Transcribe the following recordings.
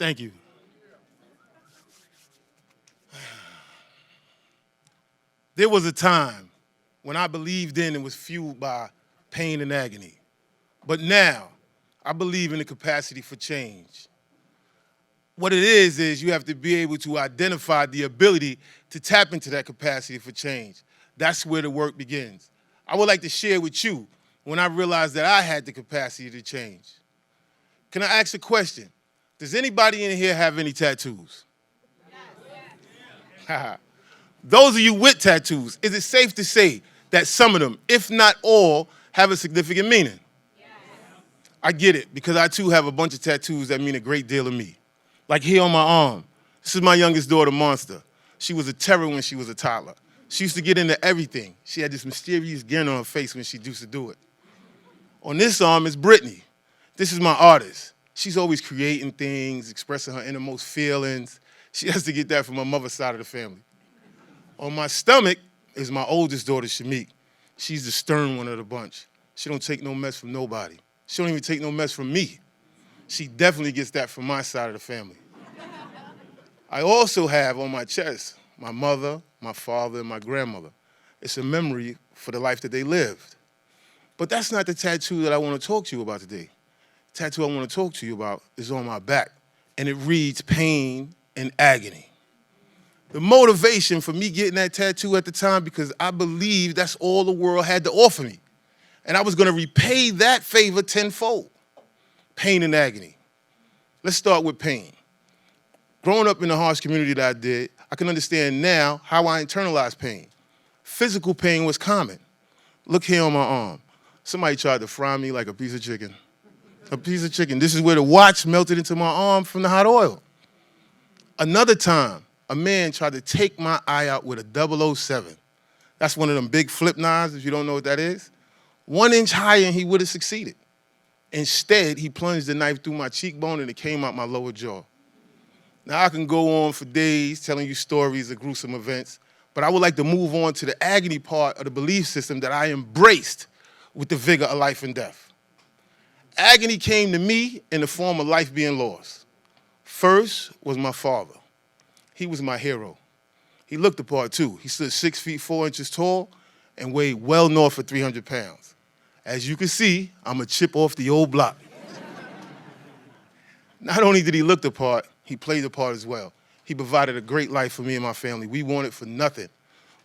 Thank you. There was a time when I believed in and was fueled by pain and agony. But now, I believe in the capacity for change. What it is you have to be able to identify the ability to tap into that capacity for change. That's where the work begins. I would like to share with you when I realized that I had the capacity to change. Can I ask a question? Does anybody in here have any tattoos? Yes. Those of you with tattoos, is it safe to say that some of them, if not all, have a significant meaning? Yes. I get it, because I too have a bunch of tattoos that mean a great deal to me. Like here on my arm, this is my youngest daughter, Monster. She was a terror when she was a toddler. She used to get into everything. She had this mysterious grin on her face when she used to do it. On this arm is Brittany. This is my artist. She's always creating things, expressing her innermost feelings. She has to get that from my mother's side of the family. On my stomach is my oldest daughter, Shamik. She's the stern one of the bunch. She don't take no mess from nobody. She don't even take no mess from me. She definitely gets that from my side of the family. I also have on my chest my mother, my father, and my grandmother. It's a memory for the life that they lived. But that's not the tattoo that I want to talk to you about today. The tattoo I want to talk to you about is on my back, and it reads pain and agony. The motivation for me getting that tattoo at the time, because I believed that's all the world had to offer me. And I was going to repay that favor tenfold. Pain and agony. Let's start with pain. Growing up in the harsh community that I did, I can understand now how I internalized pain. Physical pain was common. Look here on my arm. Somebody tried to fry me like a piece of chicken. A piece of chicken. This is where the watch melted into my arm from the hot oil. Another time, a man tried to take my eye out with a 007. That's one of them big flip knives, if you don't know what that is. 1 inch higher and he would have succeeded. Instead, he plunged the knife through my cheekbone and it came out my lower jaw. Now, I can go on for days telling you stories of gruesome events, but I would like to move on to the agony part of the belief system that I embraced with the vigor of life and death. Agony came to me in the form of life being lost. First was my father. He was my hero. He looked the part too. He stood 6 feet 4 inches tall and weighed well north of 300 pounds. As you can see, I'm a chip off the old block. Not only did he look the part, he played the part as well. He provided a great life for me and my family. We wanted for nothing.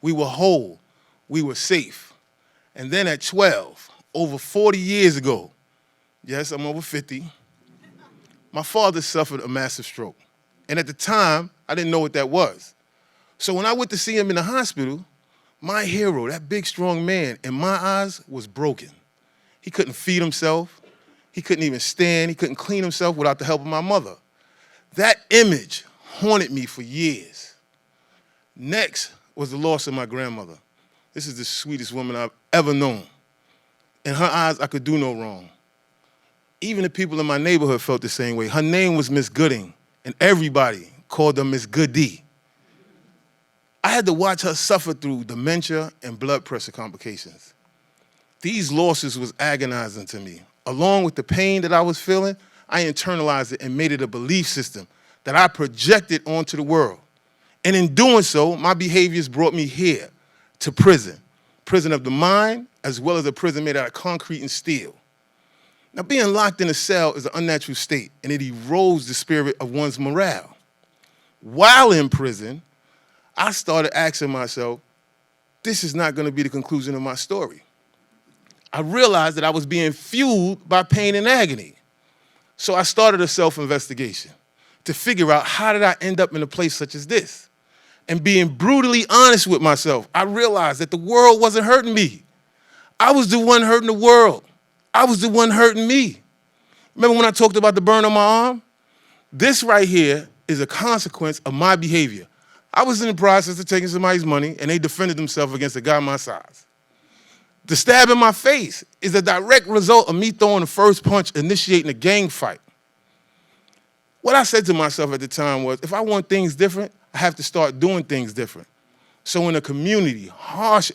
We were whole. We were safe. And then at 12, over 40 years ago, yes, I'm over 50, my father suffered a massive stroke. And at the time, I didn't know what that was. So when I went to see him in the hospital, my hero, that big, strong man, in my eyes, was broken. He couldn't feed himself. He couldn't even stand. He couldn't clean himself without the help of my mother. That image haunted me for years. Next was the loss of my grandmother. This is the sweetest woman I've ever known. In her eyes, I could do no wrong. Even the people in my neighborhood felt the same way. Her name was Miss Gooding, and everybody called her Miss Goody. I had to watch her suffer through dementia and blood pressure complications. These losses was agonizing to me. Along with the pain that I was feeling, I internalized it and made it a belief system that I projected onto the world. And in doing so, my behaviors brought me here to prison. Prison of the mind, as well as a prison made out of concrete and steel. Now, being locked in a cell is an unnatural state, and it erodes the spirit of one's morale. While in prison, I started asking myself, this is not going to be the conclusion of my story. I realized that I was being fueled by pain and agony. So I started a self-investigation to figure out, how did I end up in a place such as this? And being brutally honest with myself, I realized that the world wasn't hurting me. I was the one hurting the world. I was the one hurting me. Remember when I talked about the burn on my arm? This right here is a consequence of my behavior. I was in the process of taking somebody's money, and they defended themselves against a guy my size. The stab in my face is a direct result of me throwing the first punch, initiating a gang fight. What I said to myself at the time was, if I want things different, I have to start doing things different. So in a community,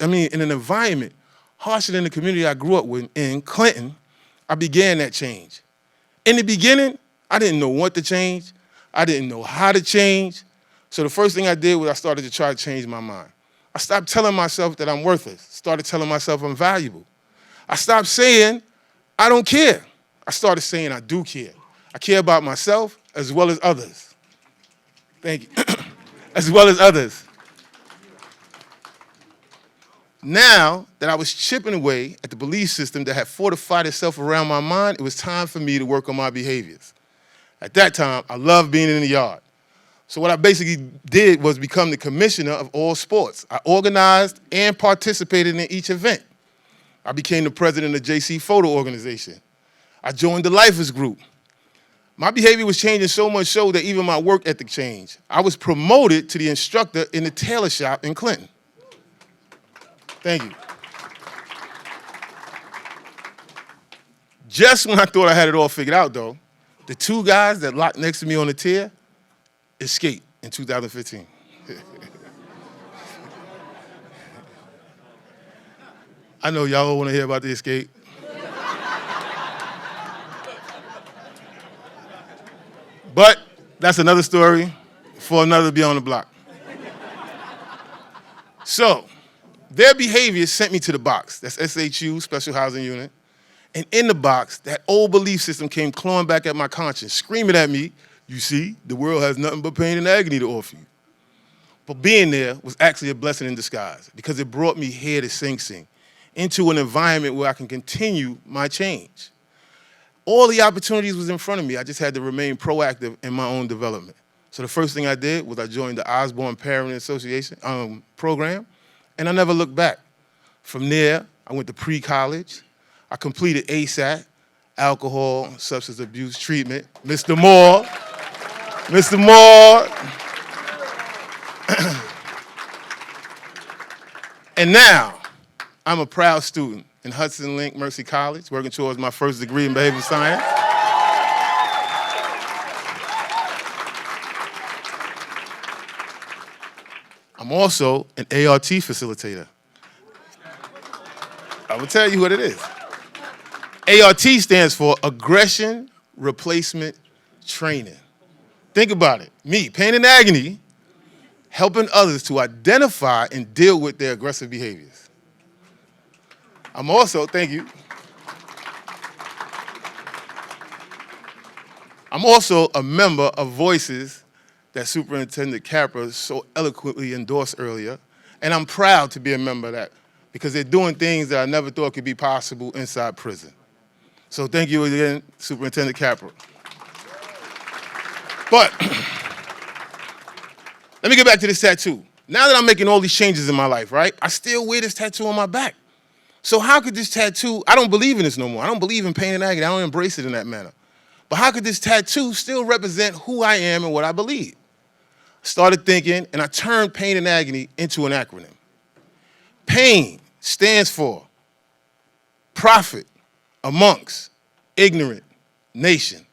in an environment harsher than the community I grew up with in Clinton, I began that change. In the beginning, I didn't know what to change. I didn't know how to change. So the first thing I did was I started to try to change my mind. I stopped telling myself that I'm worthless. Started telling myself I'm valuable. I stopped saying I don't care. I started saying I do care. I care about myself as well as others. Thank you. As well as others. Now that I was chipping away at the belief system that had fortified itself around my mind, it was time for me to work on my behaviors. At that time, I loved being in the yard. So what I basically did was become the commissioner of all sports. I organized and participated in each event. I became the president of the JC Photo Organization. I joined the Lifers Group. My behavior was changing so much so that even my work ethic changed. I was promoted to the instructor in the tailor shop in Clinton. Thank you. Just when I thought I had it all figured out, though, the two guys that locked next to me on the tier escaped in 2015. I know y'all all want to hear about the escape. But that's another story for another Beyond the Block. So, their behavior sent me to the box. That's SHU, Special Housing Unit. And in the box, that old belief system came clawing back at my conscience, screaming at me, you see, the world has nothing but pain and agony to offer you. But being there was actually a blessing in disguise because it brought me here to Sing Sing, into an environment where I can continue my change. All the opportunities was in front of me. I just had to remain proactive in my own development. So the first thing I did was I joined the Osborne Parent Association program, and I never looked back. From there, I went to pre-college. I completed ASAT, alcohol, substance abuse treatment. Mr. Moore. And now, I'm a proud student in Hudson Link Mercy College, working towards my first degree in behavioral science. I'm also an ART facilitator. I will tell you what it is. ART stands for Aggression Replacement Training. Think about it. Me, pain and agony, helping others to identify and deal with their aggressive behaviors. I'm also, thank you. I'm also a member of Voices that Superintendent Capra so eloquently endorsed earlier, and I'm proud to be a member of that because they're doing things that I never thought could be possible inside prison. So thank you again, Superintendent Capra. But let me get back to this tattoo. Now that I'm making all these changes in my life, right, I still wear this tattoo on my back. So how could this tattoo, I don't believe in this no more. I don't believe in pain and agony. I don't embrace it in that manner. But how could this tattoo still represent who I am and what I believe? I started thinking, and I turned pain and agony into an acronym. PAIN stands for Profit Amongst Ignorant Nation.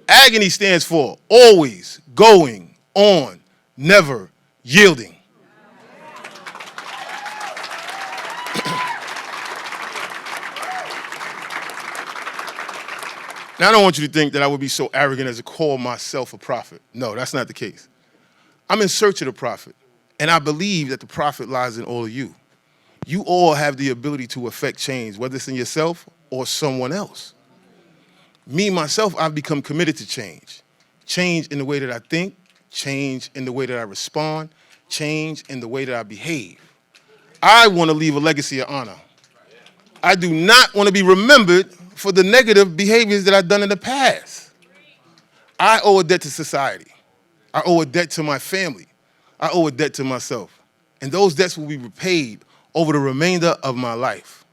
Agony stands for Always Going On, Never Yielding. Now, I don't want you to think that I would be so arrogant as to call myself a prophet. No, that's not the case. I'm in search of the prophet, and I believe that the prophet lies in all of you. You all have the ability to affect change, whether it's in yourself or someone else. Me, myself, I've become committed to change. Change in the way that I think, change in the way that I respond, change in the way that I behave. I want to leave a legacy of honor. I do not want to be remembered for the negative behaviors that I've done in the past. I owe a debt to society. I owe a debt to my family. I owe a debt to myself. And those debts will be repaid over the remainder of my life.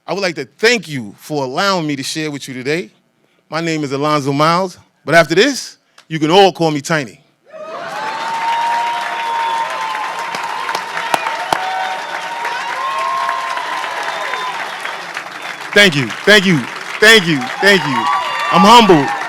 I would like to thank you for allowing me to share with you today. My name is Alonzo Miles, but after this, you can all call me Tiny. Thank you, thank you, thank you, thank you. I'm humbled.